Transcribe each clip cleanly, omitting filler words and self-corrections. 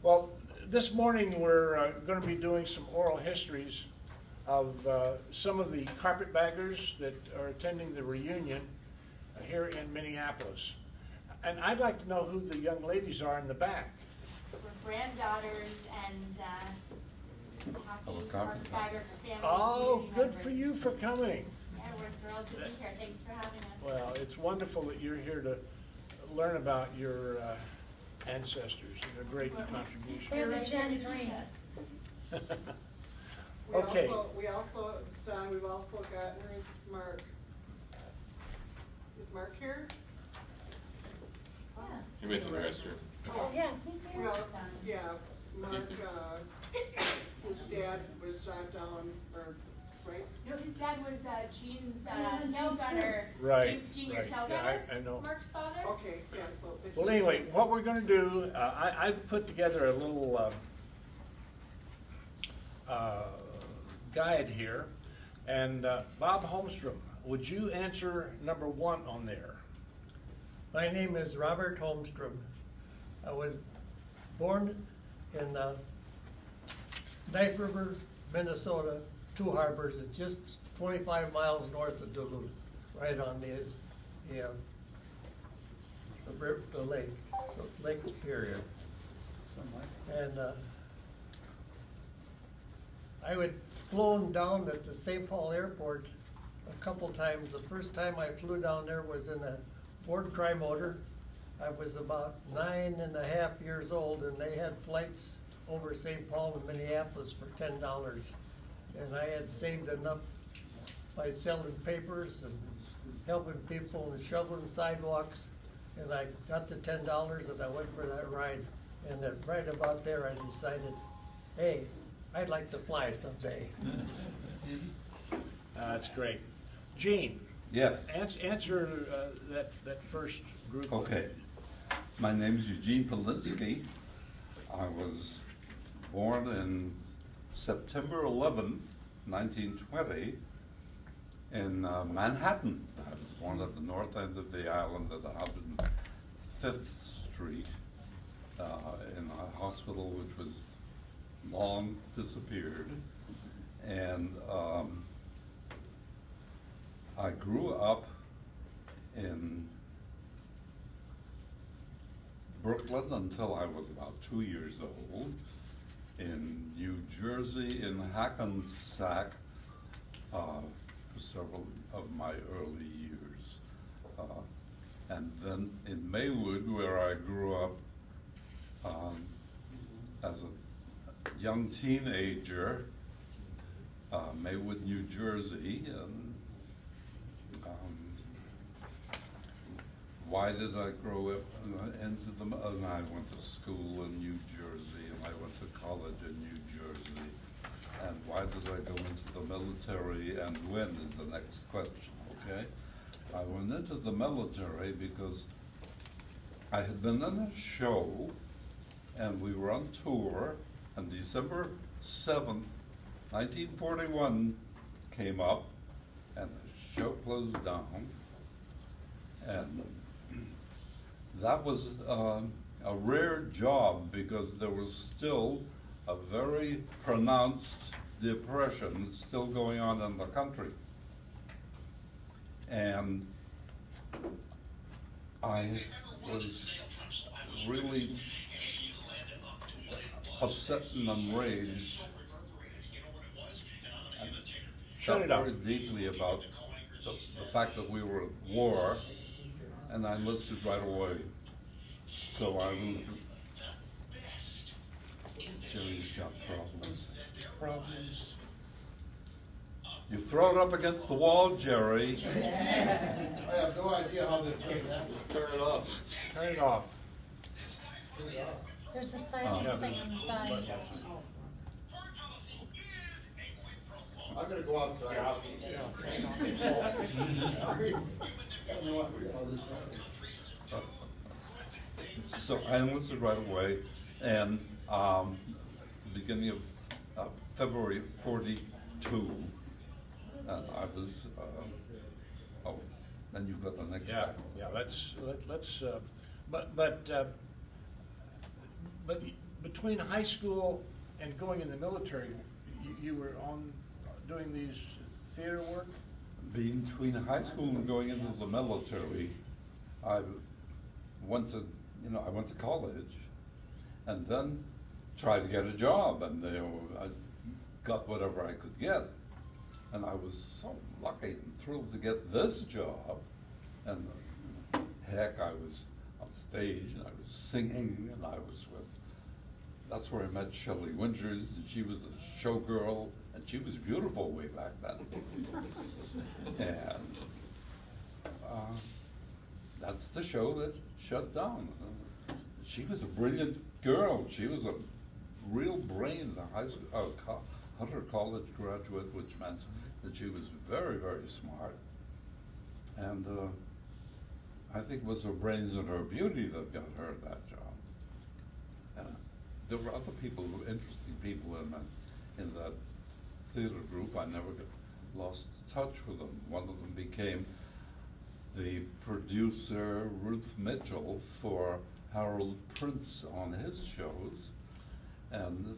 Well, this morning we're going to be doing some oral histories of some of the carpetbaggers that are attending the reunion here in Minneapolis. And I'd like to know who the young ladies are in the back. We're granddaughters and happy Carpetbagger family. Oh, good members. for you for coming. Yeah, we're thrilled to be here. Thanks for having us. Well, it's wonderful that you're here to learn about your ancestors and their great contribution. They're the Gen 3. Okay. Don, we've also got, where's Mark? Is Mark here? Yeah. He went to the restroom. Oh, yeah, he's here. Well, Son. yeah, Mark, his dad was shot down, or, right? No, his dad was Gene's tail gunner. Right, Gene, your right. tail Yeah, gunner? I know. Mark's father? Okay, yeah, so. Well, anyway, what we're going to do, I've put together a little guide here. And Bob Holmstrom, would you answer number 1 on there? My name is Robert Holmstrom. I was born in Knife River, Minnesota, Two Harbors. It's just 25 miles north of Duluth, right on the lake, so Lake Superior. And I would flown down at the St. Paul Airport a couple times. The first time I flew down there was in a Ford Tri-Motor. I was about 9.5 years old, and they had flights over St. Paul and Minneapolis for $10. And I had saved enough by selling papers and helping people and shoveling sidewalks. And I got the $10 and I went for that ride. And then right about there I decided, hey, I'd like to fly someday. That's great. Gene. Yes. Answer that first group. Okay. My name is Eugene Polinsky. I was born in September 11th, 1920, in Manhattan. I was born at the north end of the island at 105th Street in a hospital which was long disappeared. And I grew up in Brooklyn until I was about 2 years old, in New Jersey, in Hackensack, for several of my early years. And then in Maywood, where I grew up as a young teenager, Maywood, New Jersey. And why did I grow up into the? And I went to school in New Jersey, and I went to college in New Jersey. And why did I go into the military, and when is the next question? Okay, I went into the military because I had been in a show, and we were on tour, and December 7th, 1941 came up, and the show closed down, and that was a rare job because there was still a very pronounced depression still going on in the country. And I was really upset and enraged. Shut it up. Very deeply about the fact that we were at war, and I enlisted right away. So I moved. Jerry's got problems. You throw it up against the wall, Jerry. I have no idea how this thing happens. Turn it off. Turn it off. There's a silence thing on the side. I'm gonna go outside. So I enlisted right away, and beginning of February '42, and I was. Then you've got the next. Yeah, yeah. Let's. But between high school and going in the military, you were doing these theater work? Between high school and going into the military, I went to college, and then tried to get a job, and I got whatever I could get, and I was so lucky and thrilled to get this job, and heck, I was on stage and I was singing, and that's where I met Shelley Winters, and she was a showgirl, and she was beautiful way back then. And that's the show that shut down. She was a brilliant girl. She was a real brain, a Hunter College graduate, which meant that she was very, very smart. And I think it was her brains and her beauty that got her that job. And there were other people, interesting people in that theater group. I never lost touch with them. One of them became the producer, Ruth Mitchell, for Harold Prince on his shows. And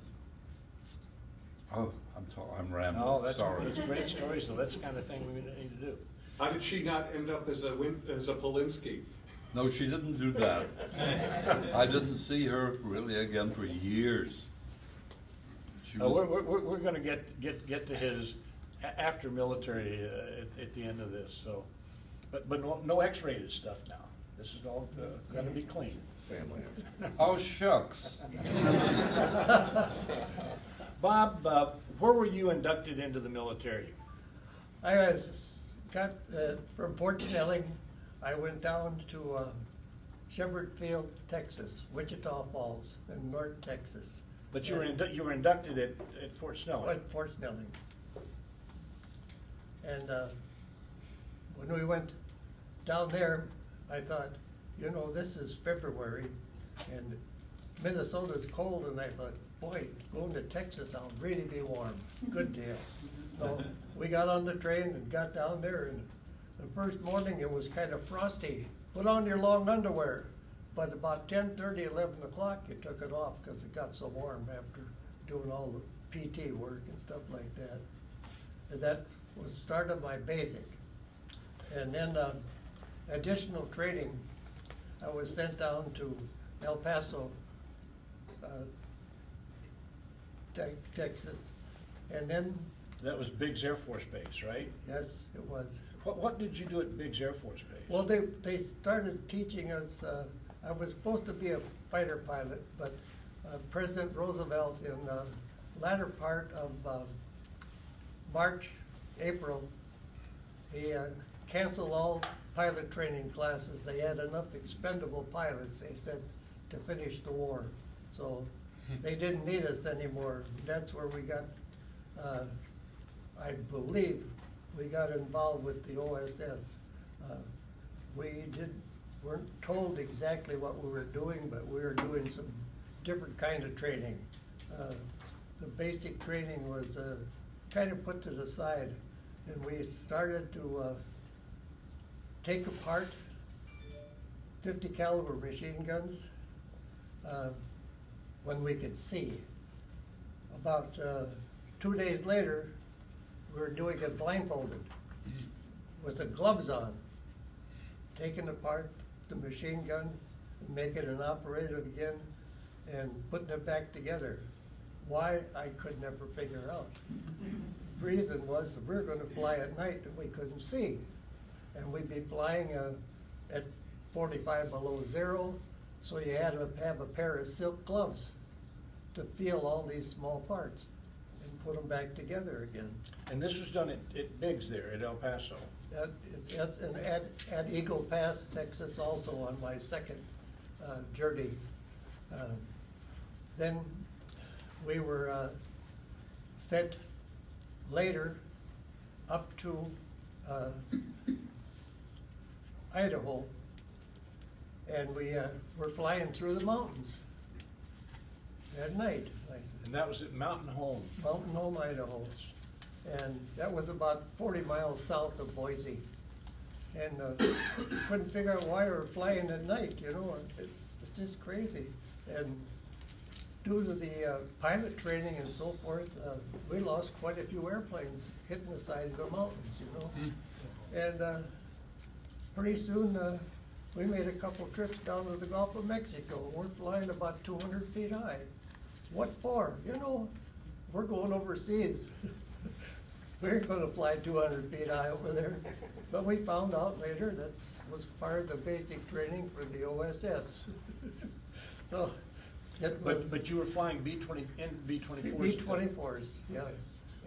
I'm rambling. Oh, that's sorry. That's a great story. So that's the kind of thing we need to do. How did she not end up as a Polinsky? No, she didn't do that. I didn't see her really again for years. We're going to get to his after military at the end of this. So, but no X-rated stuff now. This is all going to be clean. Family. Oh, shucks. Bob, where were you inducted into the military? I got from Fort Snelling. I went down to Shepherd Field, Texas, Wichita Falls, in North Texas. But you were inducted at Fort Snelling. At Fort Snelling. And when we went down there, I thought, this is February, and Minnesota's cold, and I thought, boy, going to Texas, I'll really be warm. Good deal. So we got on the train and got down there, and the first morning it was kind of frosty. Put on your long underwear. But about 10:30, 11 o'clock, you took it off because it got so warm after doing all the PT work and stuff like that. And that was the start of my basic. And then additional training, I was sent down to El Paso, Texas. And then... That was Biggs Air Force Base, right? Yes, it was. What did you do at Biggs Air Force Base? Well, they started teaching us, I was supposed to be a fighter pilot, but President Roosevelt in the latter part of March, April, he canceled all pilot training classes. They had enough expendable pilots, they said, to finish the war. So they didn't need us anymore. That's where we got, I believe, we got involved with the OSS. We weren't told exactly what we were doing, but we were doing some different kind of training. The basic training was kind of put to the side, and we started to take apart 50 caliber machine guns when we could see. About 2 days later, we were doing it blindfolded with the gloves on, taking apart the machine gun, making it operative again, and putting it back together. Why, I could never figure out. The reason was that we were going to fly at night and we couldn't see. And we'd be flying at 45 below zero, so you had to have a pair of silk gloves to feel all these small parts and put them back together again. And this was done at Biggs there, at El Paso. Yes, and at Eagle Pass, Texas, also on my second journey. Then we were sent later up to Idaho, and we were flying through the mountains at night. And that was at Mountain Home. Mountain Home, Idaho. And that was about 40 miles south of Boise. And couldn't figure out why we were flying at night, it's just crazy. And due to the pilot training and so forth, we lost quite a few airplanes hitting the side of the mountains, you know. And pretty soon, we made a couple trips down to the Gulf of Mexico. We're flying about 200 feet high. What for? You know, we're going overseas. We ain't gonna fly 200 feet high over there. But we found out later that was part of the basic training for the OSS. So it was. But you were flying B-20 and B-24s? B-24s, yeah.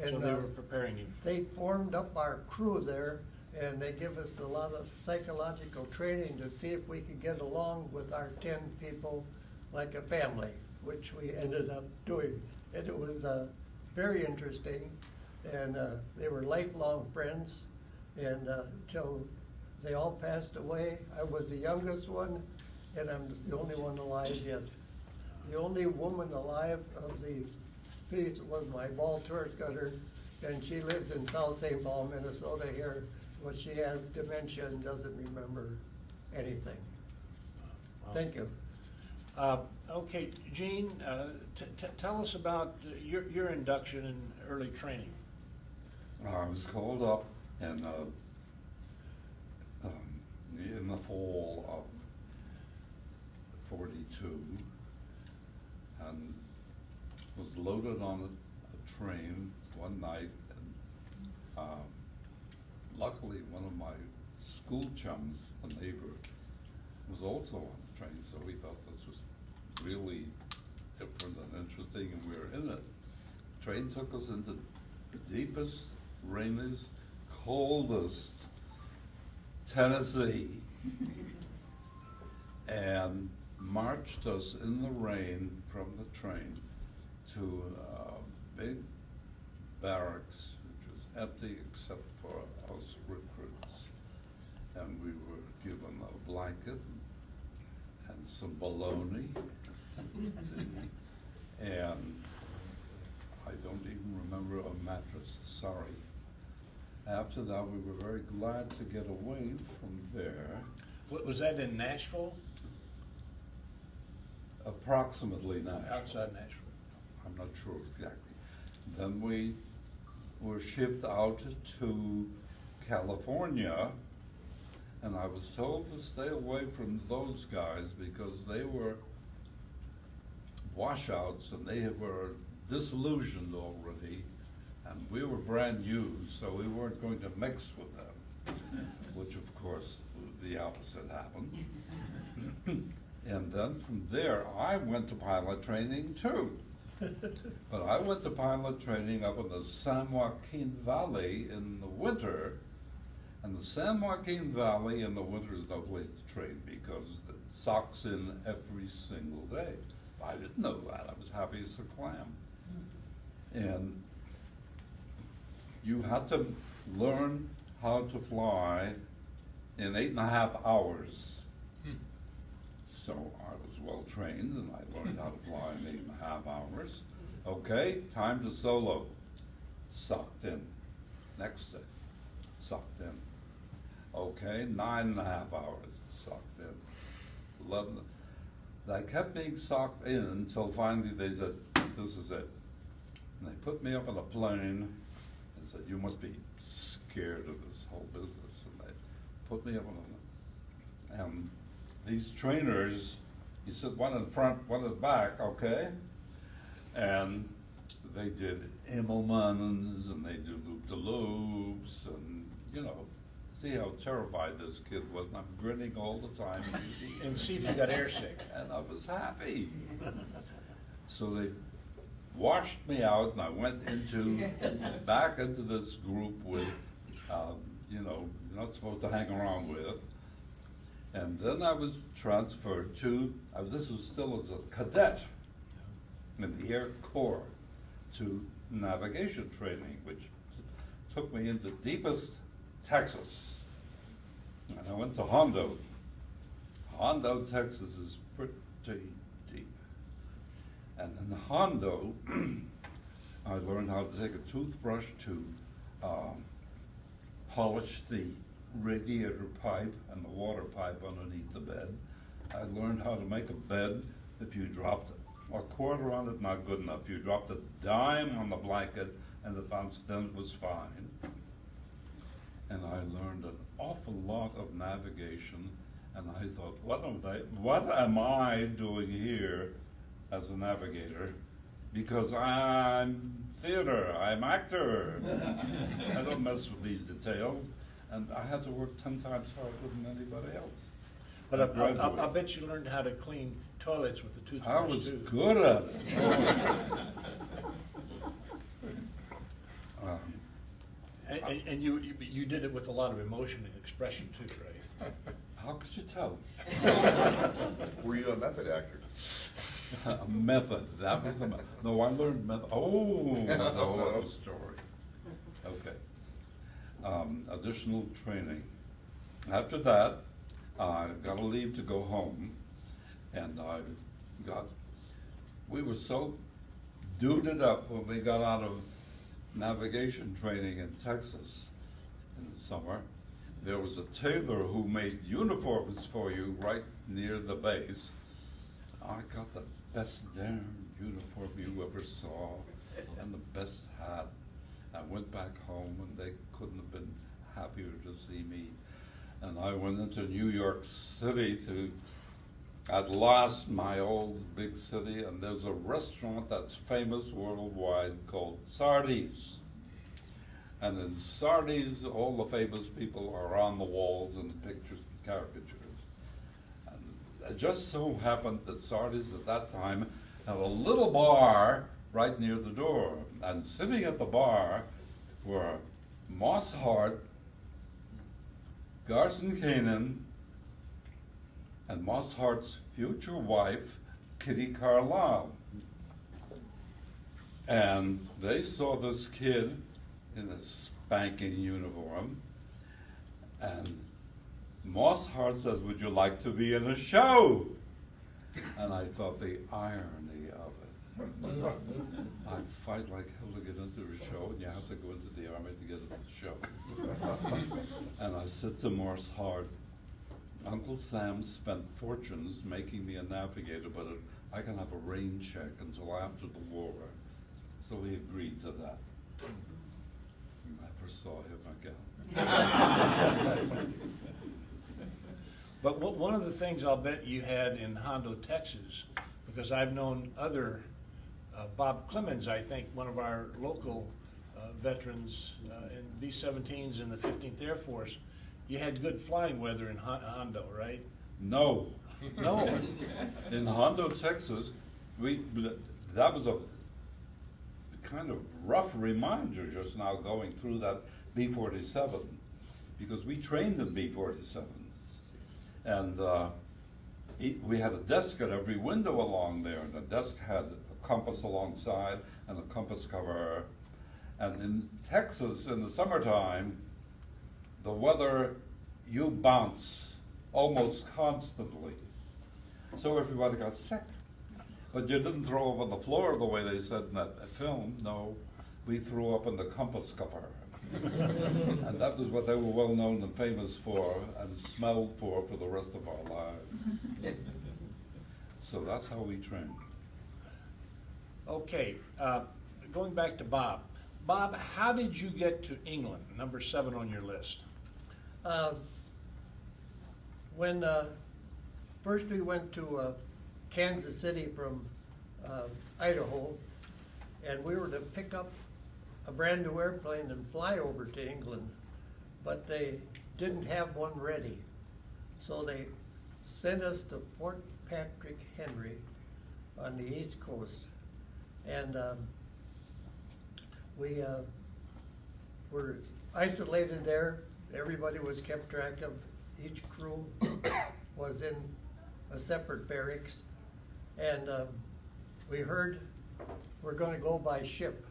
So And they were preparing you? they formed up our crew there, and they give us a lot of psychological training to see if we could get along with our 10 people like a family, which we ended up doing. And it was very interesting, and they were lifelong friends, and till they all passed away. I was the youngest one, and I'm the only one alive yet. The only woman alive of the piece was my ball turret cutter, and she lives in South St. Paul, Minnesota here, but she has dementia and doesn't remember anything. Thank you. Okay, Gene, tell us about your induction in early training. I was called up and in the fall of '42, and was loaded on a train one night, and luckily one of my school chums, a neighbor, was also on the train, so we thought this was really different and interesting, and we were in it. The train took us into the deepest, rainiest, coldest Tennessee and marched us in the rain from the train to a big barracks, which was empty except for us recruits. And we were given a blanket and some bologna, and I don't even remember a mattress, sorry. After that, we were very glad to get away from there. Was that in Nashville? Approximately Nashville. Outside Nashville. I'm not sure exactly. Then we were shipped out to California, and I was told to stay away from those guys because they were washouts and they were disillusioned already, and we were brand new, so we weren't going to mix with them, which of course the opposite happened. And then from there, I went to pilot training too. But I went to pilot training up in the San Joaquin Valley in the winter, and the San Joaquin Valley in the winter is no place to train because it sucks in every single day. I didn't know that. I was happy as a clam. And you had to learn how to fly in 8.5 hours. So I was well trained and I learned how to fly in 8.5 hours. Okay, time to solo. Sucked in. Next day, sucked in. Okay, 9.5 hours, sucked in. 11. I kept being sucked in until finally they said, this is it. And they put me up on a plane and said, you must be scared of this whole business. And they put me up on and these trainers, you sit one in front, one in back, okay? And they did Immelmans and they do loop-de-loops and, you know, see how terrified this kid was. And I'm grinning all the time. And see if you got airsick. And I was happy. So they washed me out and I went back into this group with, you know, you're not supposed to hang around with. And then I was transferred to, this was still as a cadet in the Air Corps, to navigation training, which took me into deepest Texas. And I went to Hondo. Hondo, Texas is pretty deep. And in Hondo, I learned how to take a toothbrush to polish the radiator pipe and the water pipe underneath the bed. I learned how to make a bed if you dropped A quarter on it, not good enough. You dropped a dime on the blanket and the bounce, then it was fine. And I learned an awful lot of navigation, and I thought, what am I doing here as a navigator? Because I'm theater, I'm actor. I don't mess with these details, and I had to work 10 times harder than anybody else. But I bet you learned how to clean toilets with the toothbrush I was too. good at it. And you did it with a lot of emotion and expression too, right? How could you tell? Were you a method actor? A method, that was the method. No, I learned method. Oh, that's a whole other story. Okay. Additional training. After that, I got a leave to go home, and we were so duded up when we got out of navigation training in Texas in the summer. There was a tailor who made uniforms for you right near the base. I got the best damn uniform you ever saw and the best hat. I went back home and they couldn't have been happier to see me. And I went into New York City to, at last, my old big city, and there's a restaurant that's famous worldwide called Sardi's. And in Sardi's, all the famous people are on the walls in the pictures and caricatures. And it just so happened that Sardi's at that time had a little bar right near the door. And sitting at the bar were Moss Hart, Garson Kanan, and Moss Hart's future wife, Kitty Carlisle. And they saw this kid in a spanking uniform, and Moss Hart says, "Would you like to be in a show?" And I thought the irony of it. I fight like hell to get into a show, and you have to go into the army to get into the show. And I said to Moss Hart, "Uncle Sam spent fortunes making me a navigator, but I can have a rain check until after the war." So he agreed to that. Never saw him again. But one of the things I'll bet you had in Hondo, Texas, because I've known other, Bob Clemens, I think, one of our local veterans in B-17s in the 15th Air Force, you had good flying weather in Hondo, right? No. No. In Hondo, Texas, that was a kind of rough reminder just now going through that B-47, because we trained in B-47s. And we had a desk at every window along there, and the desk had a compass alongside and a compass cover. And in Texas, in the summertime, the weather, you bounce almost constantly. So everybody got sick. But you didn't throw up on the floor the way they said in that film. No, we threw up on the compass cover. And that was what they were well known and famous for and smelled for the rest of our lives. So that's how we trained. Okay, going back to Bob. Bob, how did you get to England, number 7 on your list? When first we went to Kansas City from Idaho, and we were to pick up a brand new airplane and fly over to England, but they didn't have one ready. So they sent us to Fort Patrick Henry on the East Coast. And we were isolated there. Everybody was kept track of. Each crew was in a separate barracks. And we heard we're going to go by ship.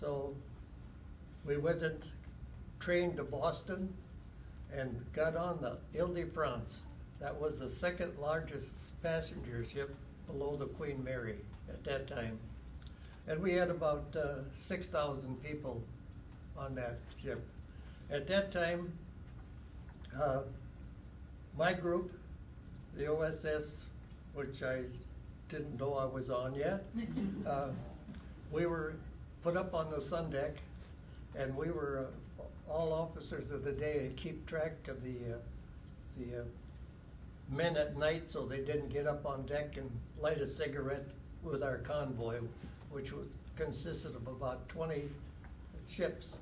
So we went and trained to Boston and got on the Ile-de-France. That was the second largest passenger ship below the Queen Mary at that time. And we had about 6,000 people on that ship. At that time, my group, the OSS, which I didn't know I was on yet. We were put up on the sun deck, and we were all officers of the day and keep track of the men at night so they didn't get up on deck and light a cigarette with our convoy, which consisted of about 20 ships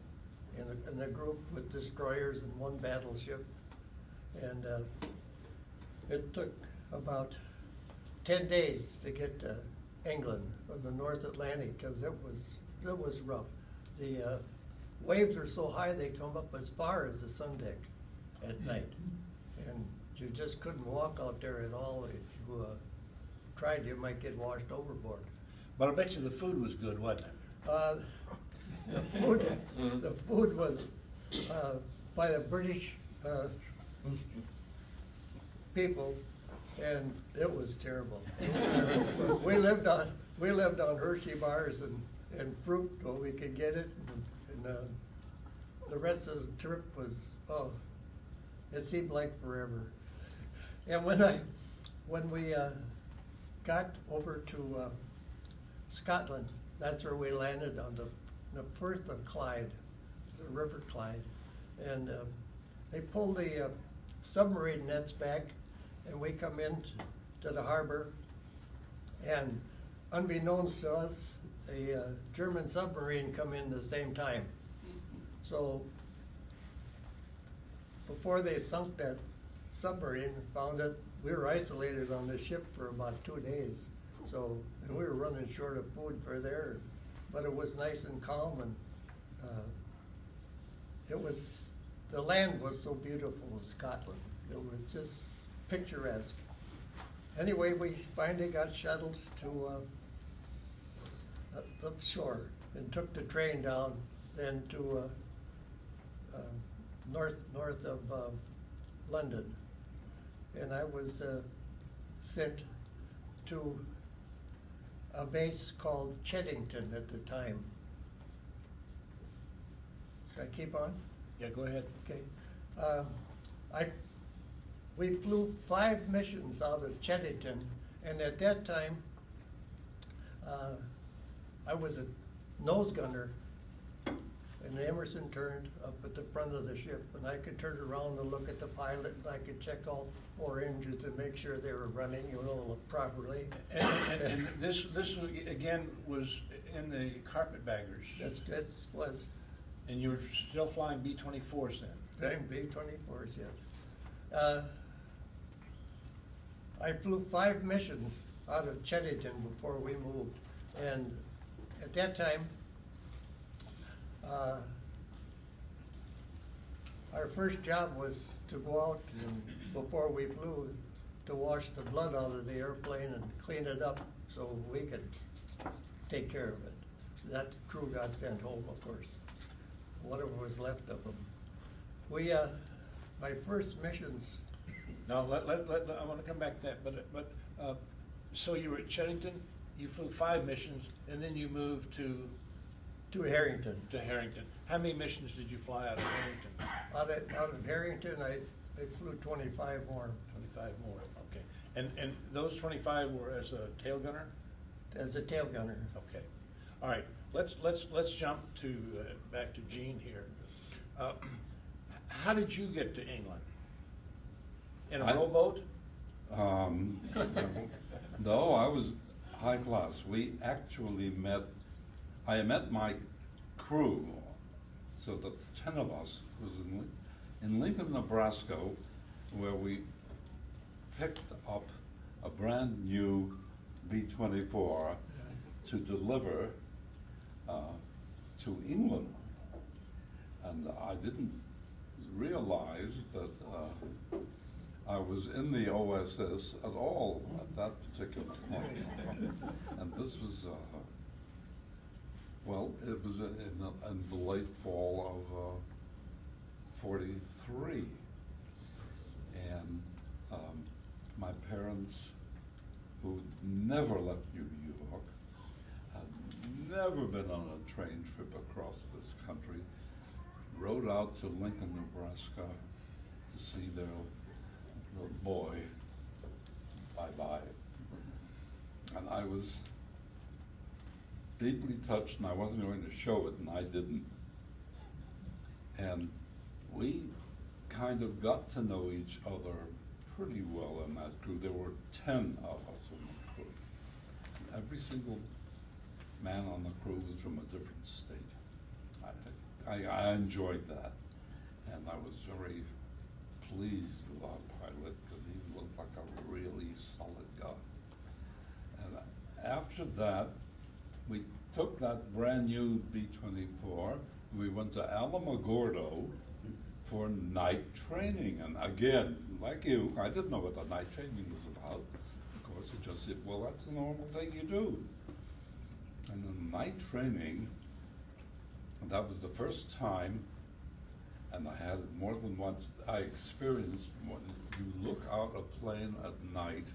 in a group with destroyers and one battleship. And it took about 10 days to get to England from the North Atlantic, because it was rough. The waves are so high they come up as far as the sun deck at night, and you just couldn't walk out there at all. If you tried, you might get washed overboard. But I bet you the food was good, wasn't it? The food was by the British people, and it was terrible. we lived on Hershey bars and fruit when we could get it, and the rest of the trip was, it seemed like forever. And when we got over to Scotland, that's where we landed, on the Firth of Clyde, the River Clyde, and they pulled the submarine nets back, and we come in to the harbor, and unbeknownst to us, a German submarine come in the same time. So before they sunk that submarine and found it, we were isolated on the ship for about 2 days. So, and we were running short of food for there, but it was nice and calm, and the land was so beautiful in Scotland. It was just picturesque. Anyway, we finally got shuttled to up shore and took the train down then to north of London, and I was sent to a base called Cheddington at the time. Should I keep on? Yeah, go ahead. Okay. We flew 5 missions out of Cheddington, and at that time, I was a nose gunner, and Emerson turned up at the front of the ship, and I could turn around and look at the pilot, and I could check all 4 engines and make sure they were running, properly. And this again was in the Carpetbaggers. That was. And you were still flying B-24s then? Flying B-24s, yes. I flew 5 missions out of Cheddington before we moved, and at that time, our first job was to go out and, before we flew, to wash the blood out of the airplane and clean it up so we could take care of it. That crew got sent home, of course, whatever was left of them. My first missions. Now, I want to come back to that, but so you were at Cheddington, you flew 5 missions, and then you moved to Harrington. To Harrington. How many missions did you fly out of Harrington? Out of Harrington, I flew 25 more. 25 more, okay. And those 25 were as a tail gunner? As a tail gunner. Okay. All right. Let's jump to back to Gene here. How did you get to England? In a rowboat? No, I was high class. We actually I met my crew, so the 10 of us was in Lincoln, Nebraska, where we picked up a brand new B-24 to deliver to England. And I didn't realize that I was in the OSS at all at that particular point. And this was, it was in the late fall of '43. And my parents, who never left New York, had never been on a train trip across this country, rode out to Lincoln, Nebraska to see their little boy bye-bye. And I was deeply touched, and I wasn't going to show it, and I didn't. And we kind of got to know each other pretty well in that crew. There were 10 of us in the crew. And every single man on the crew was from a different state. I enjoyed that. And I was very pleased with our pilot because he looked like a really solid guy. And after that, we took that brand new B-24. We went to Alamogordo for night training. And again, like you, I didn't know what the night training was about. Of course, it just said, well, that's a normal thing you do. And the night training, that was the first time, and I had it more than once, I experienced when you look out a plane at night,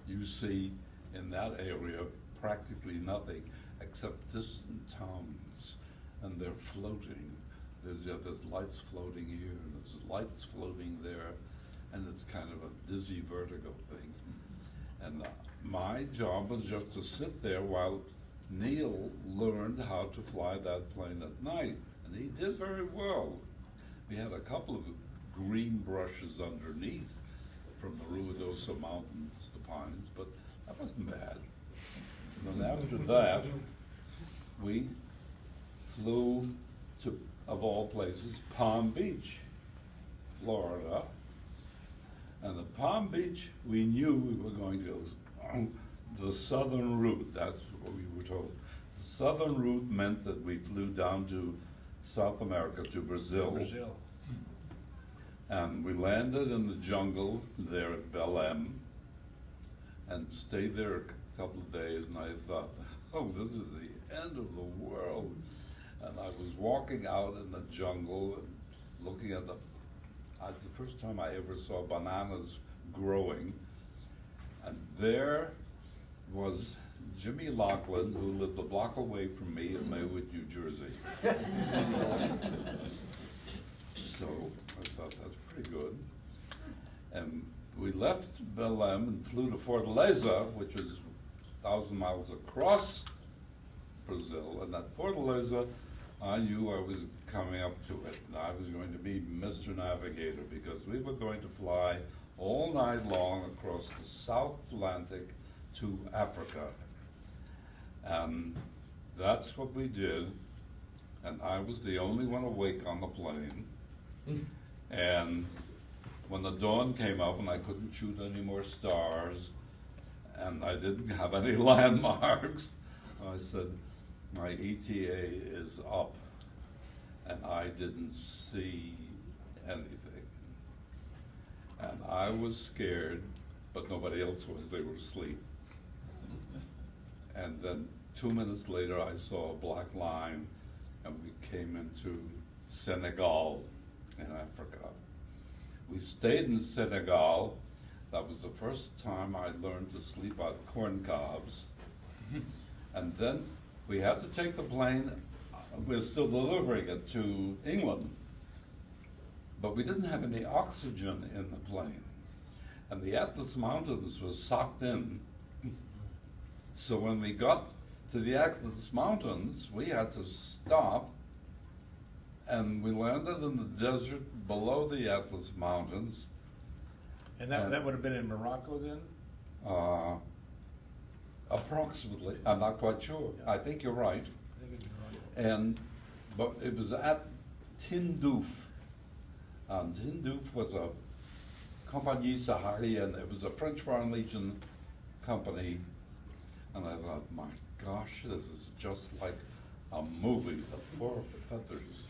you see in that area practically nothing except distant towns, and they're floating. There's lights floating here, and there's lights floating there, and it's kind of a dizzy vertigo thing. And my job was just to sit there while Neil learned how to fly that plane at night, and he did very well. We had a couple of green brushes underneath from the Ruidoso Mountains, the pines, but that wasn't bad. And then after that, we flew to, of all places, Palm Beach, Florida. And at Palm Beach, we knew we were going to go the southern route. That's what we were told. The southern route meant that we flew down to South America, to Brazil. And we landed in the jungle there at Belém and stayed there a couple of days, and I thought, oh, this is the end of the world. And I was walking out in the jungle and looking at the first time I ever saw bananas growing, and there was Jimmy Laughlin, who lived a block away from me in Maywood, New Jersey. So I thought, that's pretty good. And we left Belém and flew to Fortaleza, which is 1,000 miles across Brazil. And at Fortaleza, I knew I was coming up to it. And I was going to be Mr. Navigator because we were going to fly all night long across the South Atlantic to Africa. And that's what we did. And I was the only one awake on the plane. And when the dawn came up and I couldn't shoot any more stars and I didn't have any landmarks, I said, my ETA is up. And I didn't see anything. And I was scared, but nobody else was. They were asleep. And then 2 minutes later, I saw a black line, and we came into Senegal in Africa. We stayed in Senegal. That was the first time I learned to sleep on corn cobs. And then we had to take the plane. We're still delivering it to England. But we didn't have any oxygen in the plane. And the Atlas Mountains was socked in. So when we got to the Atlas Mountains, we had to stop, and we landed in the desert below the Atlas Mountains. And that would have been in Morocco then? Approximately. I'm not quite sure. Yeah. I think you're right. I think it's Morocco. But it was at Tindouf. And Tindouf was a Compagnie Saharienne. It was a French Foreign Legion company. And I thought, my gosh, this is just like a movie, The Four Feathers.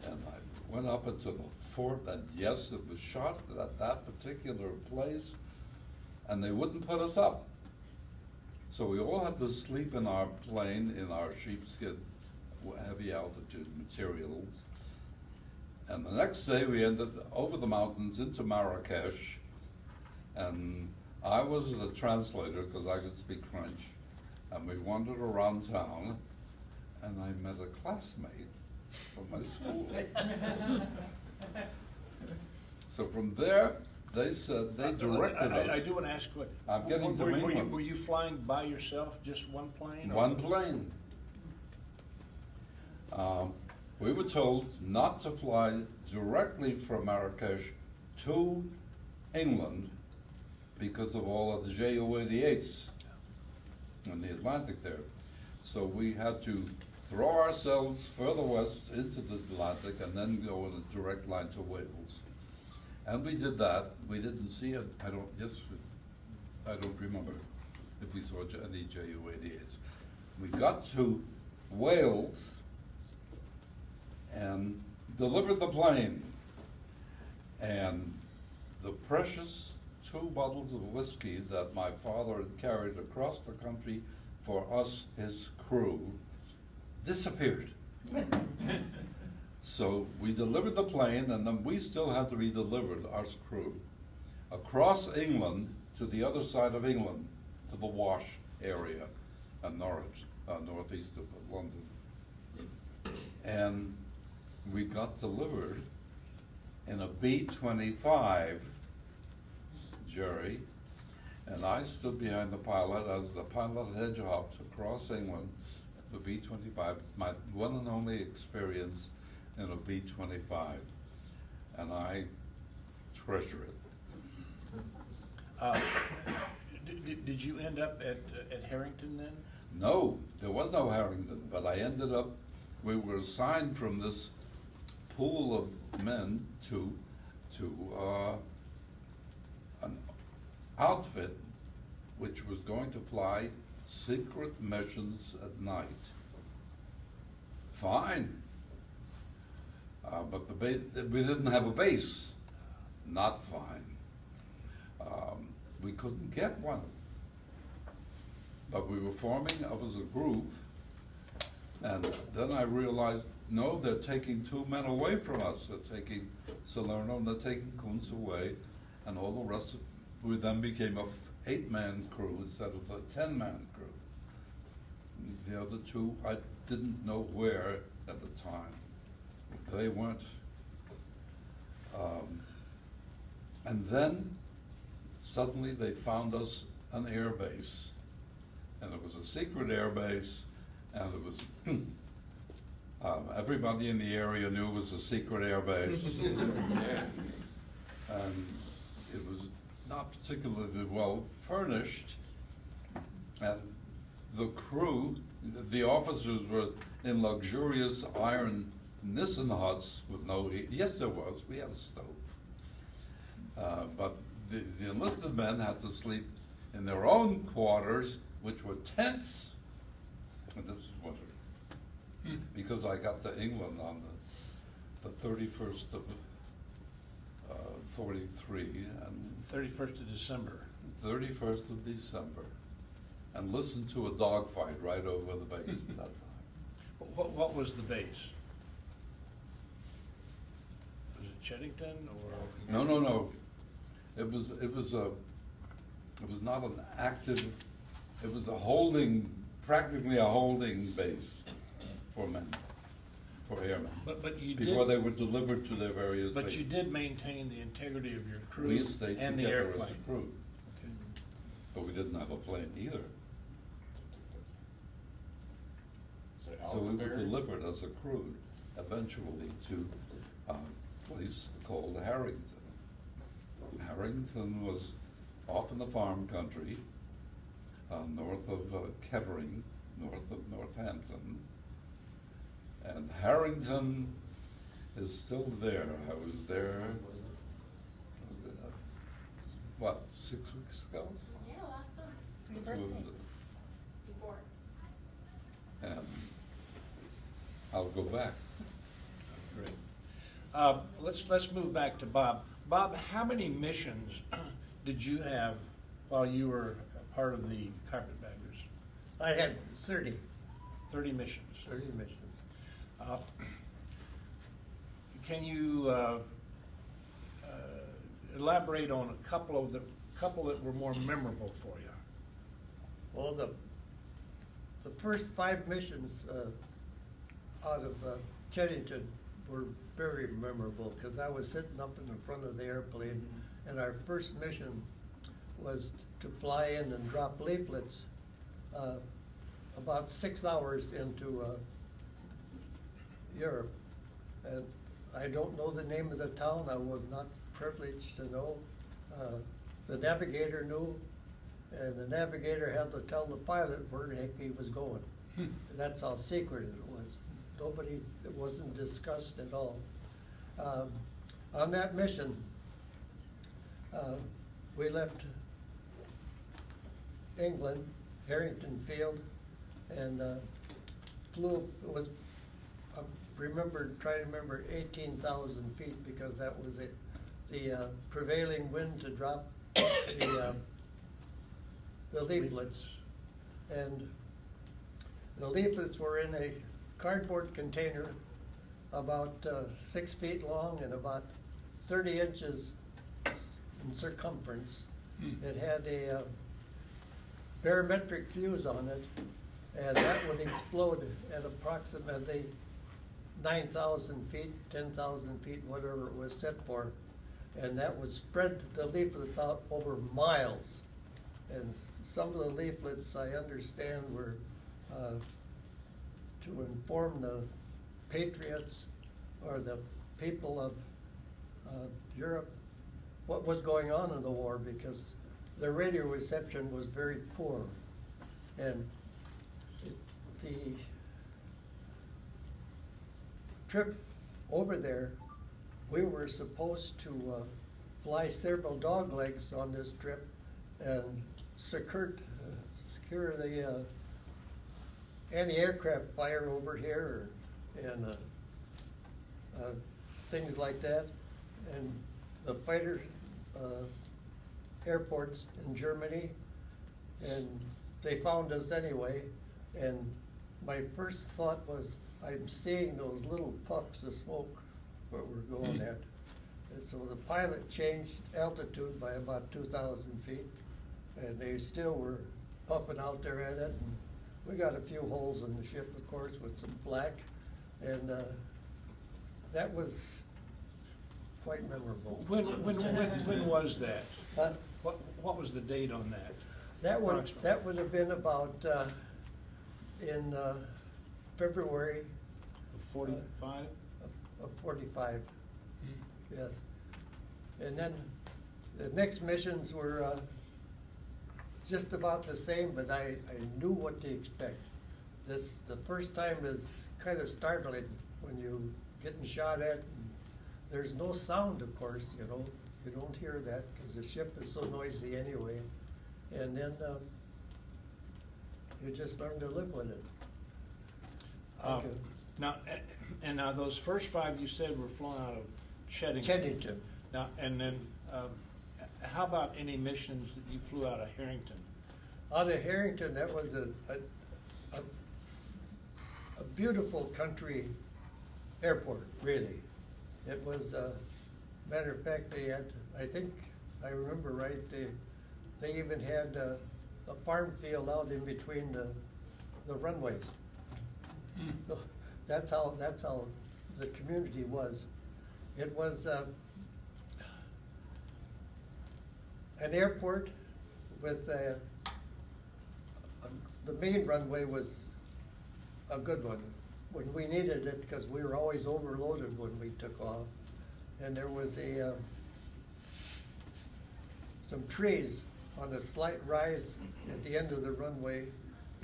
And I went up into the fort, and yes, it was shot at that particular place, and they wouldn't put us up. So we all had to sleep in our plane, in our sheepskin, heavy altitude materials. And the next day we ended over the mountains into Marrakesh, and I was the translator because I could speak French, and we wandered around town, and I met a classmate from my school. So from there, They said, they directed us. I do want to ask what. I'm getting to England. Were you flying by yourself, just one plane? or- One plane. We were told not to fly directly from Marrakesh to England because of all of the JO-88s in the Atlantic there. So we had to throw ourselves further west into the Atlantic and then go in a direct line to Wales. And we did that. We didn't see it. I don't remember if we saw any JO-88s. We got to Wales and delivered the plane. And the precious 2 bottles of whiskey that my father had carried across the country for us, his crew, disappeared. So we delivered the plane, and then we still had to be delivered, our crew, across England to the other side of England, to the Wash area, Norwich, northeast of London. And we got delivered in a B-25, Jerry, and I stood behind the pilot as the pilot hedgehopped across England. The B-25, it's my one and only experience in a B-25, and I treasure it. Did you end up at Harrington then? No, there was no Harrington, but I ended up, we were assigned from this pool of men to an outfit which was going to fly secret missions at night. Fine. But we didn't have a base. Not fine. We couldn't get one. But we were forming up as a group, and then I realized, no, they're taking 2 men away from us. They're taking Salerno and they're taking Kuntz away, and all the rest we then became a 8-man crew instead of a 10-man crew. The other 2, I didn't know where at the time. They weren't. And then suddenly they found us an air base, and it was a secret air base, and it was everybody in the area knew it was a secret air base. And it was not particularly well furnished, and the crew, the officers were in luxurious iron Nissen huts with no heat. Yes, there was. We had a stove. But the enlisted men had to sleep in their own quarters, which were tents. And this is winter. Because I got to England on the 31st of 43. And 31st of December. 31st of December. And listened to a dogfight right over the base at that time. What was the base? Was it Cheddington or? No. It was not an active. It was a holding, practically a holding base for men, for airmen. But you before did, they were delivered to their various. But bases. you did maintain the integrity of your crew We stayed and the together airplane. as a crew, Okay. but we didn't have a plane either. Say So we were Alphabet? delivered as a crew, eventually to a place called Harrington. Harrington was off in the farm country, north of Kettering, north of Northampton. And Harrington is still there. I was there, 6 weeks ago? Yeah, last time. For your So it birthday. was, Before. and I'll go back. Great. Let's move back to Bob. Bob, how many missions did you have while you were a part of the Carpetbaggers? I had 30 missions. missions. Can you elaborate on a couple that were more memorable for you? Well, the first 5 missions out of Cheddington were very memorable because I was sitting up in the front of the airplane and our first mission was to fly in and drop leaflets about 6 hours into Europe. And I don't know the name of the town. I was not privileged to know. The navigator knew, and the navigator had to tell the pilot where the heck he was going. That's how secret it was. It wasn't discussed at all. On that mission, we left England, Harrington Field, and flew. It was, try to remember 18,000 feet, because that was it. The prevailing wind to drop the leaflets. And the leaflets were in a cardboard container about 6 feet long and about 30 inches in circumference. It had a barometric fuse on it, and that would explode at approximately 9,000 feet, 10,000 feet, whatever it was set for. And that would spread the leaflets out over miles. And some of the leaflets, I understand, were to inform the patriots or the people of Europe what was going on in the war, because the radio reception was very poor. And the trip over there, we were supposed to fly several dog legs on this trip and secure the anti-aircraft fire over here, and things like that, and the fighter airports in Germany, and they found us anyway. And my first thought was, I'm seeing those little puffs of smoke where we're going at. And so the pilot changed altitude by about 2,000 feet, and they still were puffing out there at it. And we got a few holes in the ship, of course, with some flak, and that was quite memorable. When was that? Huh? What was the date on that? That would have been about in February 45? of 45. Yes. And then the next missions were just about the same, but I knew what to expect. The first time is kind of startling when you getting shot at. And there's no sound, of course, you know. You don't hear that because the ship is so noisy anyway. And then you just learn to live with it. Now those first 5 you said were flown out of Cheddington. Cheddington. Now, and then how about any missions that you flew out of Harrington? Out of Harrington, that was a beautiful country airport, really. It was, matter of fact, they had, I think, I remember right, they even had a farm field out in between the runways. So that's how the community was. It was an airport with the main runway was a good one when we needed it, because we were always overloaded when we took off. And there was some trees on a slight rise at the end of the runway,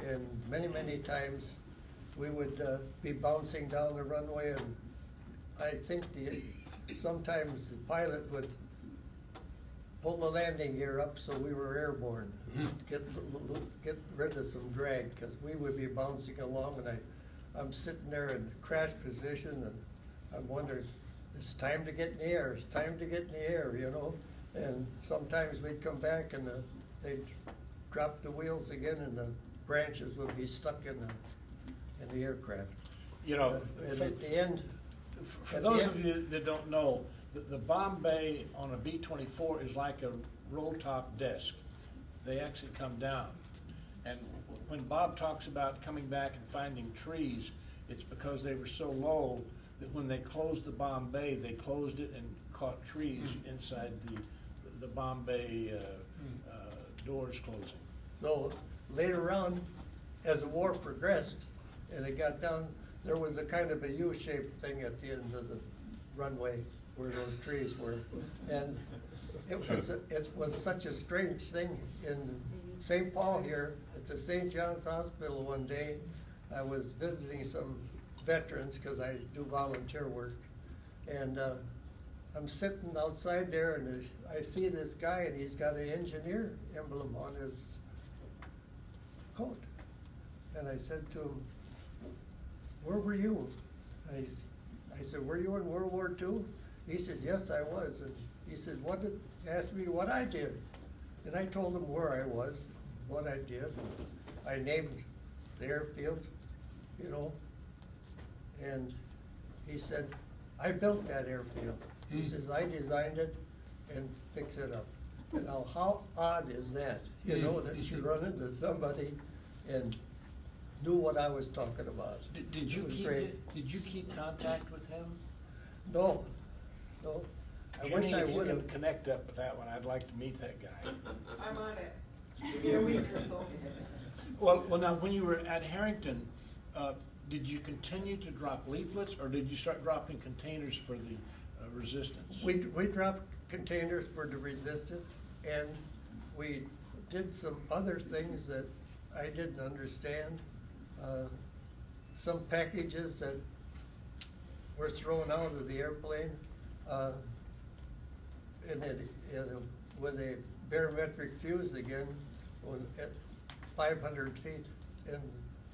and many times we would be bouncing down the runway, and I think sometimes the pilot would pull the landing gear up so we were airborne, get rid of some drag, because we would be bouncing along, and I'm sitting there in crash position, and I'm wondering, it's time to get in the air, it's time to get in the air, you know. And sometimes we'd come back and they'd drop the wheels again, and the branches would be stuck in the aircraft. You know, and at the end, for those of you that don't know, the bomb bay on a B-24 is like a roll-top desk. They actually come down. And when Bob talks about coming back and finding trees, it's because they were so low that when they closed the bomb bay, they closed it and caught trees inside the Bombay doors closing. So later on, as the war progressed and it got down, there was a kind of a U-shaped thing at the end of the runway where those trees were. And it was such a strange thing. In St. Paul here, at the St. John's Hospital one day, I was visiting some veterans because I do volunteer work. And I'm sitting outside there and I see this guy and he's got an engineer emblem on his coat. And I said to him, "Where were you?" I said, "Were you in World War II?" He says, "Yes, I was." And he said, asked me what I did. And I told him where I was, what I did. I named the airfield, you know. And he said, "I built that airfield." He says, "I designed it and fixed it up." And now, how odd is that? You know, that you run into somebody and knew what I was talking about. Did you It was keep great. did you keep contact with him? No. I wish I If you would can have. connect up with that one, I'd like to meet that guy. I'm on it. Give me a week or so. Well, now, when you were at Harrington, did you continue to drop leaflets, or did you start dropping containers for the resistance? We dropped containers for the resistance, and we did some other things that I didn't understand. Some packages that were thrown out of the airplane, with a barometric fuse again, at 500 feet, and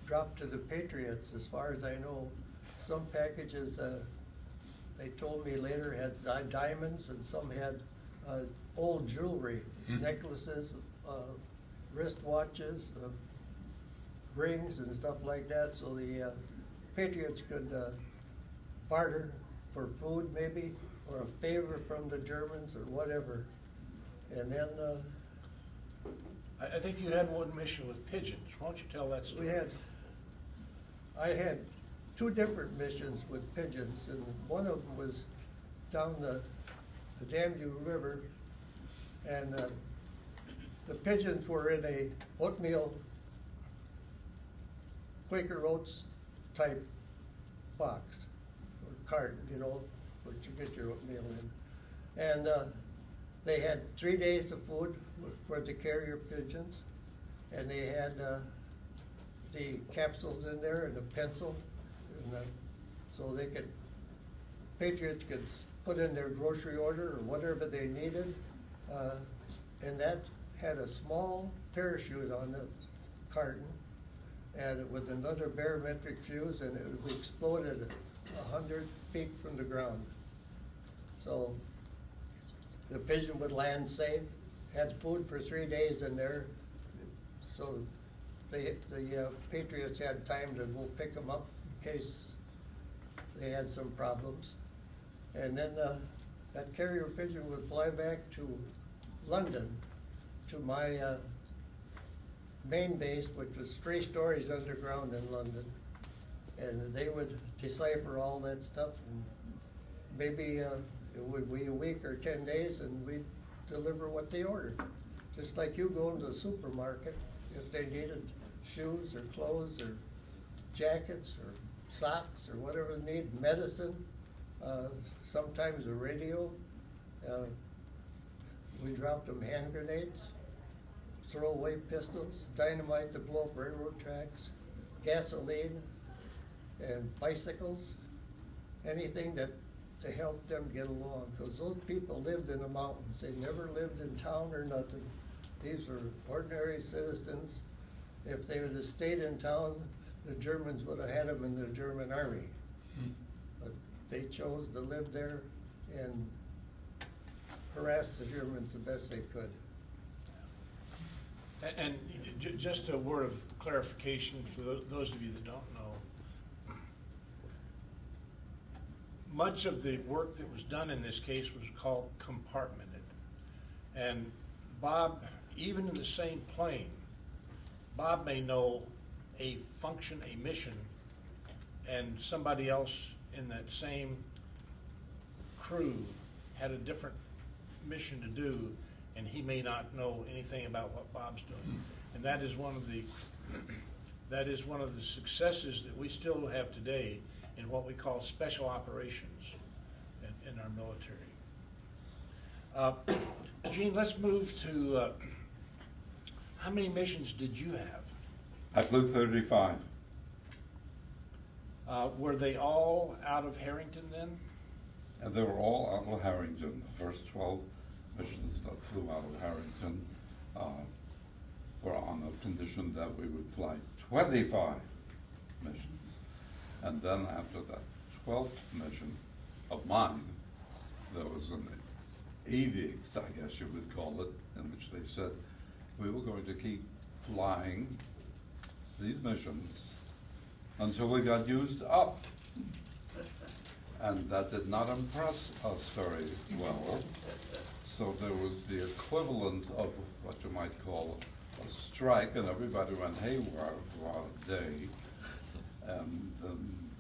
dropped to the Patriots. As far as I know, some packages, they told me later, had diamonds, and some had old jewelry, necklaces, wristwatches, rings and stuff like that, so the Patriots could barter for food maybe, or a favor from the Germans or whatever. And then I think you had one mission with pigeons. Why don't you tell that story? I had two different missions with pigeons, and one of them was down the Danview River, and the pigeons were in a oatmeal, Quaker Oats type box or carton, you know, where you get your oatmeal in. And they had 3 days of food for the carrier pigeons, and they had the capsules in there and a pencil, and so they could, Patriots could put in their grocery order or whatever they needed, and that had a small parachute on the carton, and with another barometric fuse, and it would explode at 100 feet from the ground. So the pigeon would land safe, had food for 3 days in there, so the Patriots had time to go pick them up in case they had some problems. And then that carrier pigeon would fly back to London, to my main base, which was 3 stories underground in London. And they would decipher all that stuff, and maybe it would be a week or 10 days, and we'd deliver what they ordered. Just like you go into the supermarket, if they needed shoes or clothes or jackets or socks or whatever they need, medicine, sometimes a radio. We dropped them hand grenades, throwaway pistols, dynamite to blow up railroad tracks, gasoline, and bicycles, anything to help them get along. Because those people lived in the mountains. They never lived in town or nothing. These were ordinary citizens. If they would have stayed in town, the Germans would have had them in the German army. But they chose to live there and harass the Germans the best they could. And just a word of clarification for those of you that don't know. Much of the work that was done in this case was called compartmented. And Bob, even in the same plane, Bob may know a function, a mission, and somebody else in that same crew had a different mission to do, and he may not know anything about what Bob's doing. And that is one of the successes that we still have today in what we call special operations in our military. Gene, let's move to how many missions did you have? I flew 35. Were they all out of Harrington then? And they were all out of Harrington. The first 12 missions that flew out of Harrington were on the condition that we would fly 25 missions. And then after that 12th mission of mine, there was an edict, I guess you would call it, in which they said we were going to keep flying these missions until we got used up. And that did not impress us very well. So there was the equivalent of what you might call a strike, and everybody went haywire for a day. And the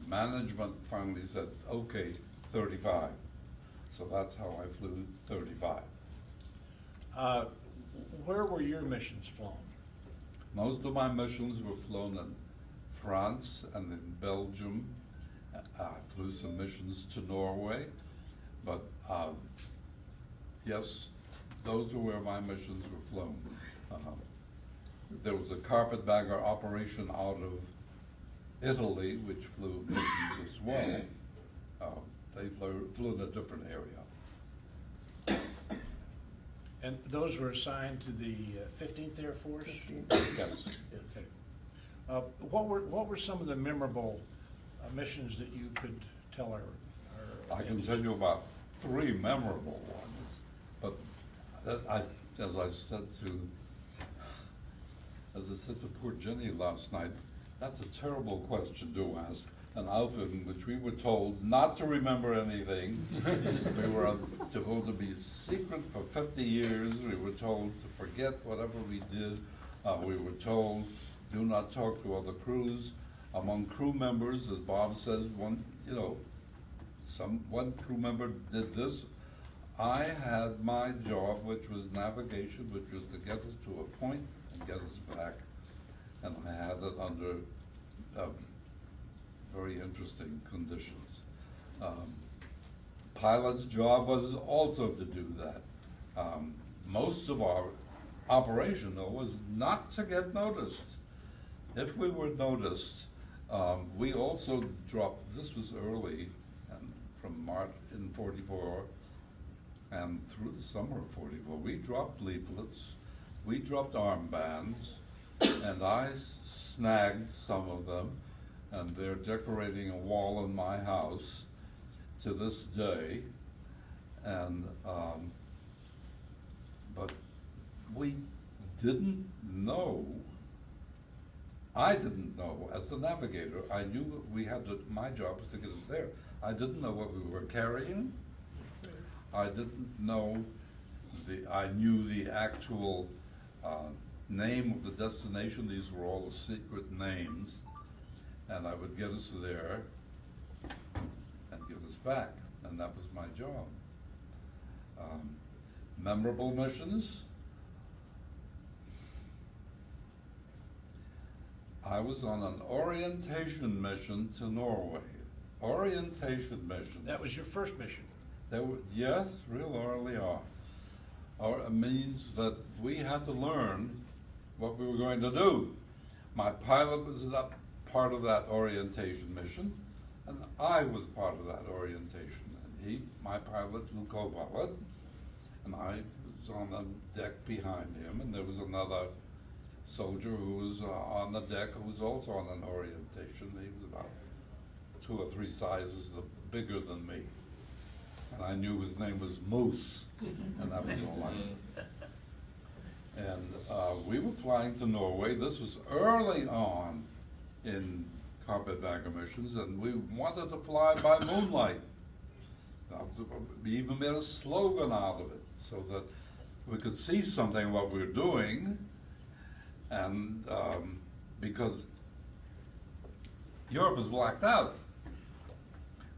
management finally said, okay, 35. So that's how I flew 35. Where were your missions flown? Most of my missions were flown in France and in Belgium. I flew some missions to Norway, but yes, those are where my missions were flown. There was a Carpetbagger operation out of Italy, which flew missions as well. They flew in a different area. And those were assigned to the 15th Air Force? 15th. Yes. Okay. What were some of the memorable missions that you could tell our I can tell you about 3 memorable ones, but as I said to poor Jenny last night, that's a terrible question to ask an outfit in which we were told not to remember anything. We were told to be secret for 50 years. We were told to forget whatever we did. We were told do not talk to other crews. Among crew members, as Bob says, one crew member did this. I had my job, which was navigation, which was to get us to a point and get us back. And I had it under very interesting conditions. Pilot's job was also to do that. Most of our operation, though, was not to get noticed. If we were noticed, we also dropped, this was early, and from March in 44 and through the summer of 44, we dropped leaflets, we dropped armbands, and I snagged some of them, and they're decorating a wall in my house to this day. And but we didn't know, I didn't know, as the navigator, I knew we had to, my job was to get us there. I didn't know what we were carrying. I didn't know I knew the actual name of the destination. These were all the secret names. And I would get us there and get us back. And that was my job. Memorable missions. I was on an orientation mission to Norway. Orientation mission. That was your first mission? Yes, real early on. It means that we had to learn what we were going to do. My pilot was part of that orientation mission, and I was part of that orientation. And my pilot, flew co-pilot, and I was on the deck behind him, and there was another soldier who was on the deck who was also on an orientation. He was about 2 or 3 sizes bigger than me. And I knew his name was Moose, and that was all I knew. And we were flying to Norway. This was early on in Carpetbagger missions, and we wanted to fly by moonlight. We even made a slogan out of it so that we could see something of what we were doing, and because Europe is blacked out.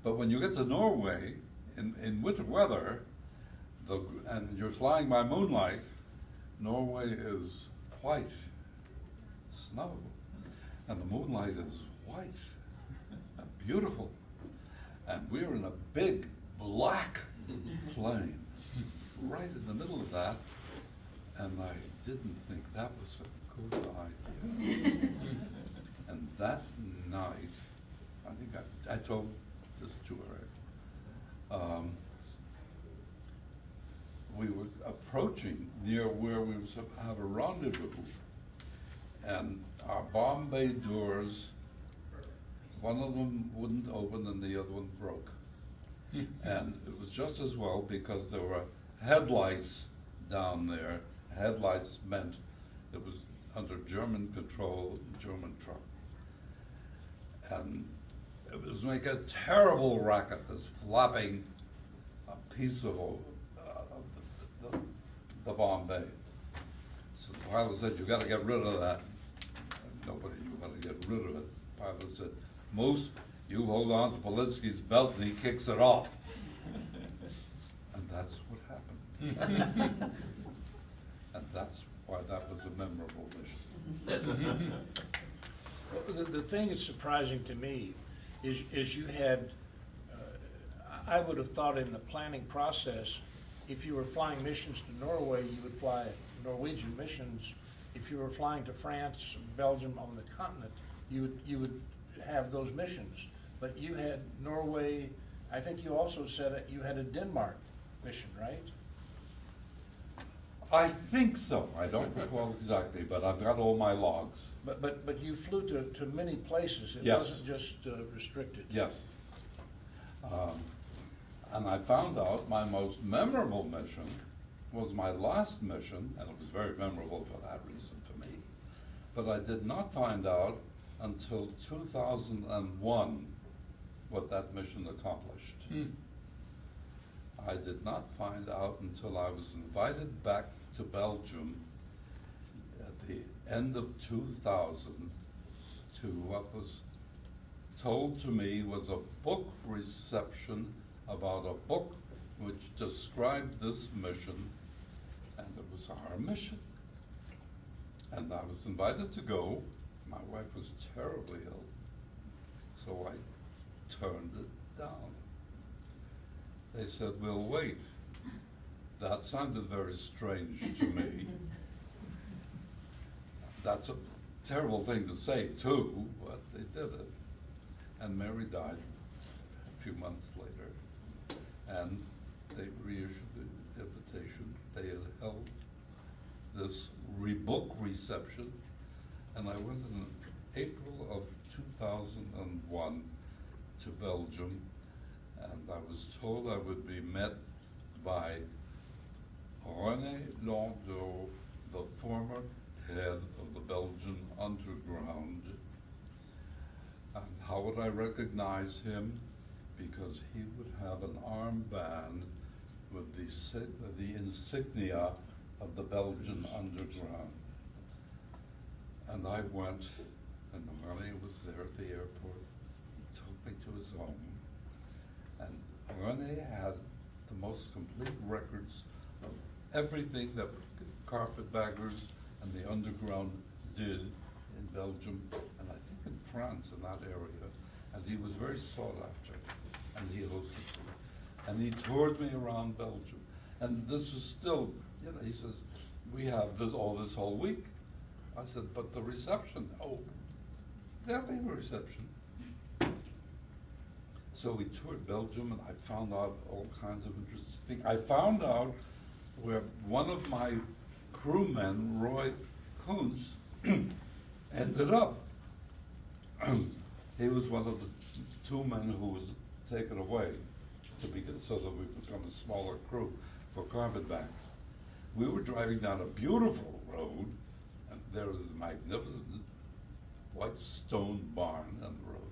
But when you get to Norway, in winter weather, and you're flying by moonlight. Norway is white snow, and the moonlight is white and beautiful, and we're in a big black plane right in the middle of that, and I didn't think that was a good idea. And that night, I think I told this to her, we were approaching near where we were supposed to have a rendezvous, and our bomb bay doors, one of them wouldn't open and the other one broke. And it was just as well because there were headlights down there. Headlights meant it was under German control, German truck. And it was making a terrible racket, this flapping a piece of the bomb bay. So the pilot said, "You got to get rid of that." And nobody knew how to get rid of it. The pilot said, "Moose, you hold on to Polinsky's belt and he kicks it off." And that's what happened. And that's why that was a memorable mission. The thing that's surprising to me is you had, I would have thought in the planning process, if you were flying missions to Norway, you would fly Norwegian missions. If you were flying to France, Belgium, on the continent, you would have those missions. But you had Norway, I think you also said you had a Denmark mission, right? I think so. I don't recall exactly, but I've got all my logs. But you flew to many places. It Yes. wasn't just restricted. Yes. And I found out my most memorable mission was my last mission, and it was very memorable for that reason for me. But I did not find out until 2001 what that mission accomplished. I did not find out until I was invited back to Belgium at the end of 2000 to what was told to me was a book reception about a book which described this mission, and it was our mission. And I was invited to go. My wife was terribly ill, so I turned it down. They said, "We'll wait." That sounded very strange to me. That's a terrible thing to say too, but they did it. And Mary died a few months later, and they reissued the invitation. They had held this book reception, and I went in April of 2001 to Belgium, and I was told I would be met by René Landau, the former head of the Belgian underground. And how would I recognize him? Because he would have an armband with the insignia of the Belgian underground. And I went, and René was there at the airport. He took me to his home. And René had the most complete records of everything that Carpetbaggers and the underground did in Belgium, and I think in France, in that area. And he was very sought after, and he hosted me. And he toured me around Belgium. And this was still, you know, he says, "We have this whole week." I said, "But the reception." "Oh, there'll be a reception." So we toured Belgium, and I found out all kinds of interesting things. I found out where one of my crewmen, Roy Kuntz, ended up. He was one of the two men who was taken away so that we become a smaller crew for Carpetbagger. We were driving down a beautiful road, and there was a magnificent white stone barn on the road.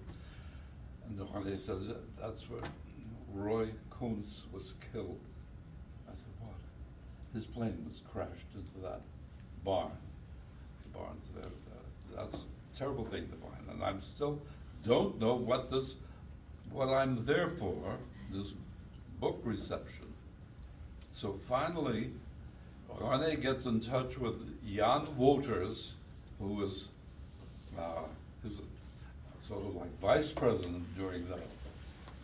And René says, "That's where Roy Kuntz was killed." I said, "What?" "His plane was crashed into that barn." The barn's there. That's a terrible thing to find. And I'm still don't know what I'm there for, this book reception. So finally, Rene gets in touch with Jan Wouters, who was is sort of like vice president during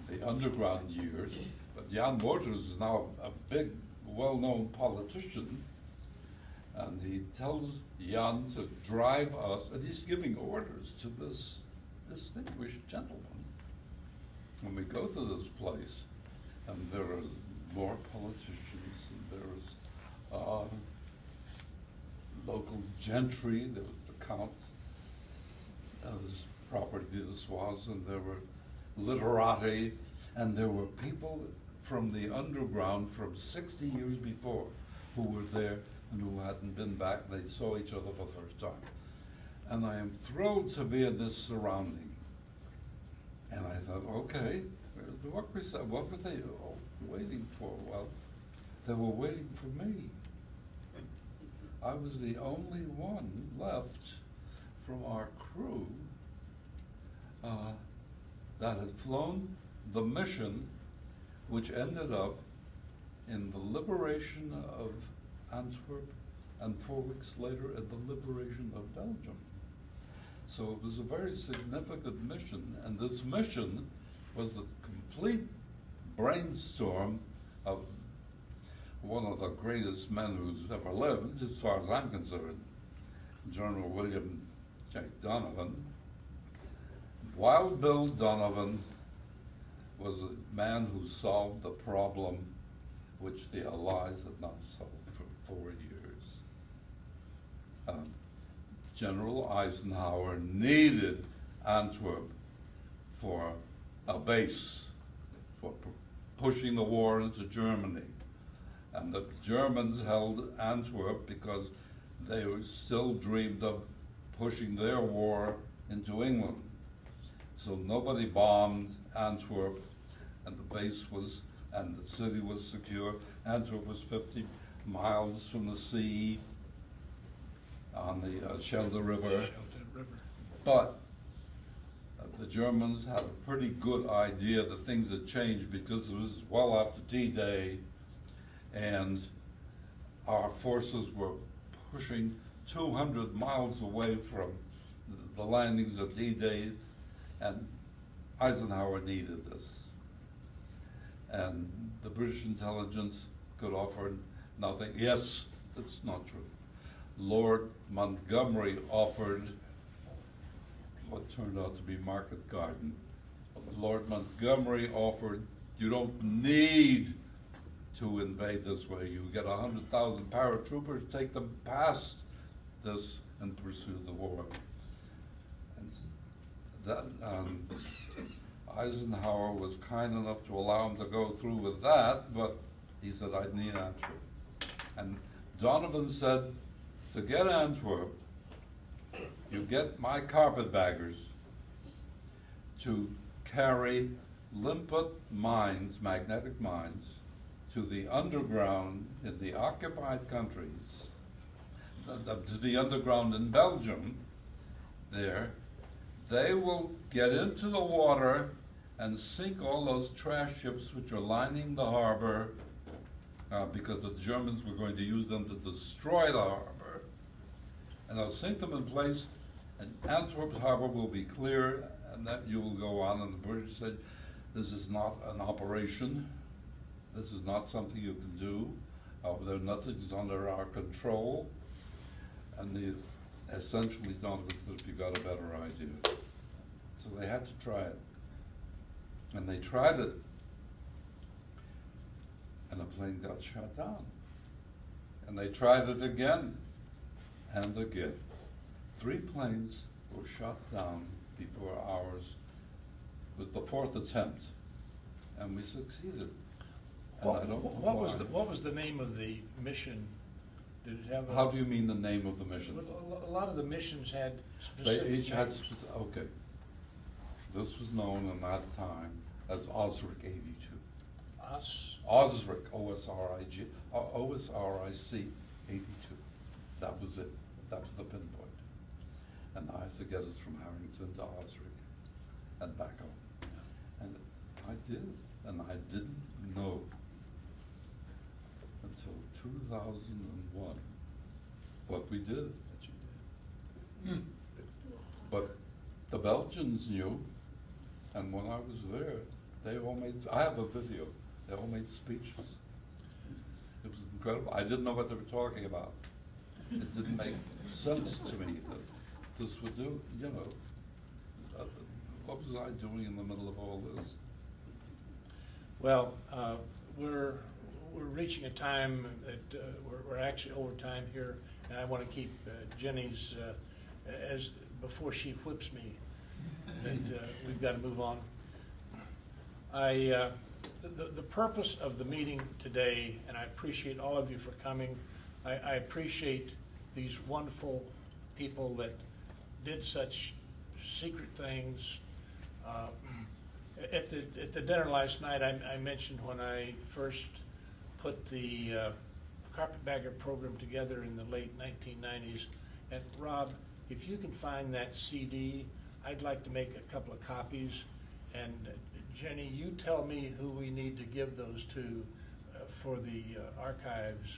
the underground years. But Jan Wouters is now a big, well-known politician, and he tells Jan to drive us, and he's giving orders to this distinguished gentleman. When we go to this place, and there are more politicians, and there's local gentry, there was the Count, whose property this was, and there were literati, and there were people from the underground from 60 years before who were there and who hadn't been back. They saw each other for the first time. And I am thrilled to be in this surrounding. And I thought, okay, what were they waiting for? Well, they were waiting for me. I was the only one left from our crew that had flown the mission which ended up in the liberation of Antwerp, and 4 weeks later in the liberation of Belgium. So it was a very significant mission, and this mission was the complete brainstorm of one of the greatest men who's ever lived, as far as I'm concerned, General William J. Donovan. Wild Bill Donovan was a man who solved the problem which the Allies had not solved for 4 years. General Eisenhower needed Antwerp for a base for pushing the war into Germany. And the Germans held Antwerp because they still dreamed of pushing their war into England. So nobody bombed Antwerp, and the base was, and the city was secure. Antwerp was 50 miles from the sea on the Schelde River. But the Germans had a pretty good idea that things had changed because it was well after D-Day, and our forces were pushing 200 miles away from the landings of D-Day, and Eisenhower needed this. And the British intelligence could offer nothing. Yes, that's not true. Lord Montgomery offered what turned out to be Market Garden. Lord Montgomery offered, you don't need to invade this way. You get 100,000 paratroopers, take them past this and pursue the war. And that, Eisenhower was kind enough to allow him to go through with that, but he said, I need Antwerp. And Donovan said, to get Antwerp, you get my carpetbaggers to carry limpet mines, magnetic mines, to the underground in the occupied countries, to the underground in Belgium, there. They will get into the water and sink all those trash ships which are lining the harbor because the Germans were going to use them to destroy the harbor. And they'll sink them in place, and Antwerp's harbor will be clear, and that you will go on. And the British said, this is not an operation. This is not something you can do. Nothing's under our control. And they essentially Donovan said, if you got a better idea. So they had to try it. And they tried it, and the plane got shot down. And they tried it again and again. 3 planes were shot down before ours was the 4th attempt, and we succeeded. And I don't know what was the name of the mission? Did it have? How do you mean the name of the mission? A lot of the missions had They specific each had names. okay. This was known in that time as Osric 82. Osric, O-S-R-I-C 82. That was it. That was the pinpoint. And I had to get us from Harrington to Osric and back home. And I did, and I didn't know 2001, what we did. But the Belgians knew, and when I was there, they all made, I have a video, they all made speeches. It was incredible. I didn't know what they were talking about. It didn't make sense to me that this would do, you know. What was I doing in the middle of all this? Well, we're reaching a time that we're actually over time here, and I want to keep Jenny's as before she whips me. That we've got to move on. The purpose of the meeting today, and I appreciate all of you for coming. I appreciate these wonderful people that did such secret things. At the dinner last night, I mentioned when I first put the Carpetbagger program together in the late 1990s. And Rob, if you can find that CD, I'd like to make a couple of copies. And Jenny, you tell me who we need to give those to for the archives.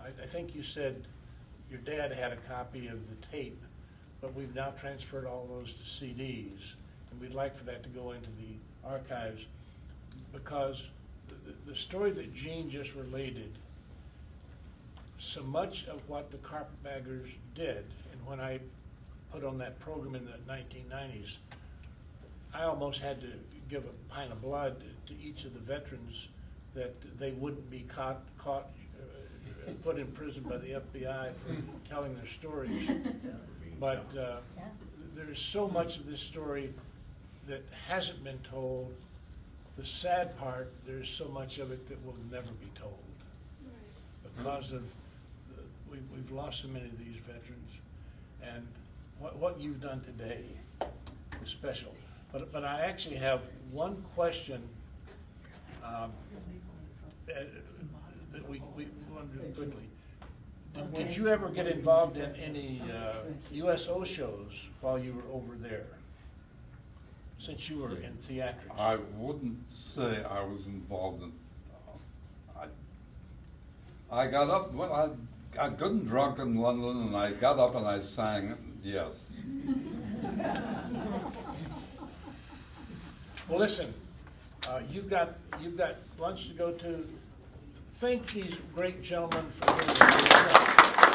I think you said your dad had a copy of the tape, but we've now transferred all those to CDs. And we'd like for that to go into the archives, because the story that Gene just related, so much of what the Carpetbaggers did, and when I put on that program in the 1990s, I almost had to give a pint of blood to each of the veterans that they wouldn't be caught put in prison by the FBI for telling their stories. But there's so much of this story that hasn't been told. The sad part, there's so much of it that will never be told. Because of, we've lost so many of these veterans. And what you've done today is special. But I actually have one question that we want to do quickly. Did you ever get involved in any USO shows while you were over there, since you were in theatrics? I wouldn't say I was involved in. I got up. Well, I got good and drunk in London, and I got up and I sang. Yes. Well, listen. You've got lunch to go to. Thank these great gentlemen for being here.